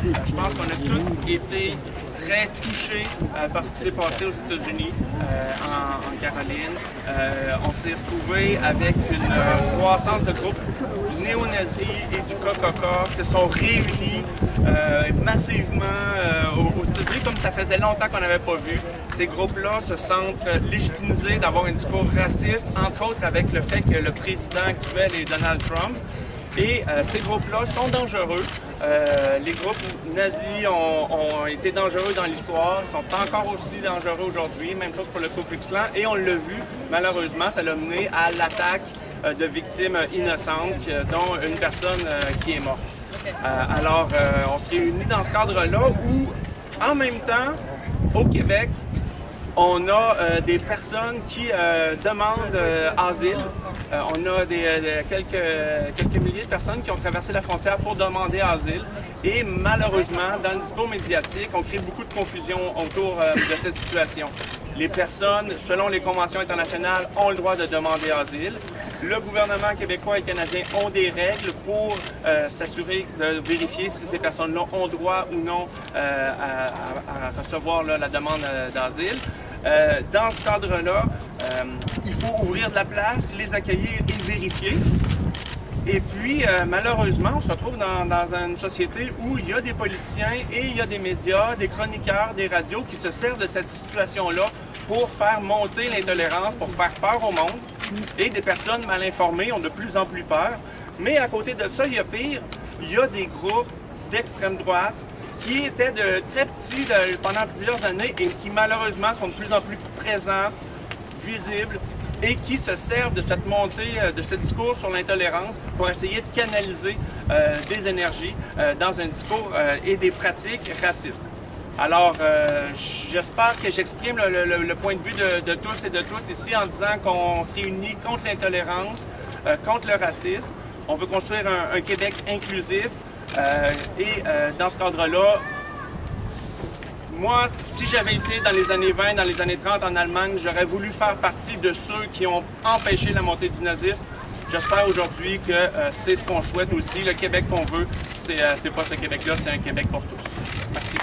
Je pense qu'on a tous été très touchés par ce qui s'est passé aux États-Unis, en Caroline. On s'est retrouvé avec une croissance de groupes néo-nazis et du KKK qui se sont réunis massivement aux États-Unis, comme ça faisait longtemps qu'on n'avait pas vu. Ces groupes-là se sentent légitimisés d'avoir un discours raciste, entre autres avec le fait que le président actuel est Donald Trump. Et ces groupes-là sont dangereux. Les groupes nazis ont été dangereux dans l'histoire, ils sont encore aussi dangereux aujourd'hui. Même chose pour le Ku Klux Klan. Et on l'a vu, malheureusement, ça l'a mené à l'attaque de victimes innocentes, dont une personne qui est morte. Alors, on se réunit dans ce cadre-là où, en même temps, au Québec, on a des personnes qui demandent asile. On a quelques milliers de personnes qui ont traversé la frontière pour demander asile. Et malheureusement, dans le discours médiatique, on crée beaucoup de confusion autour de cette situation. Les personnes, selon les conventions internationales, ont le droit de demander asile. Le gouvernement québécois et canadien ont des règles pour s'assurer de vérifier si ces personnes-là ont droit ou non à recevoir la demande d'asile. Dans ce cadre-là, il faut ouvrir de la place, les accueillir et vérifier. Et puis, malheureusement, on se retrouve dans une société où il y a des politiciens et il y a des médias, des chroniqueurs, des radios qui se servent de cette situation-là pour faire monter l'intolérance, pour faire peur au monde. Et des personnes mal informées ont de plus en plus peur. Mais à côté de ça, il y a pire, il y a des groupes d'extrême droite qui étaient de très petits pendant plusieurs années et qui malheureusement sont de plus en plus présents, visibles, et qui se servent de cette montée, de ce discours sur l'intolérance pour essayer de canaliser des énergies dans un discours et des pratiques racistes. Alors, j'espère que j'exprime le point de vue de tous et de toutes ici en disant qu'on se réunit contre l'intolérance, contre le racisme. On veut construire un Québec inclusif et dans ce cadre-là, moi, si j'avais été dans les années 20, dans les années 30 en Allemagne, j'aurais voulu faire partie de ceux qui ont empêché la montée du nazisme. J'espère aujourd'hui que c'est ce qu'on souhaite aussi. Le Québec qu'on veut, c'est pas ce Québec-là, c'est un Québec pour tous. Merci.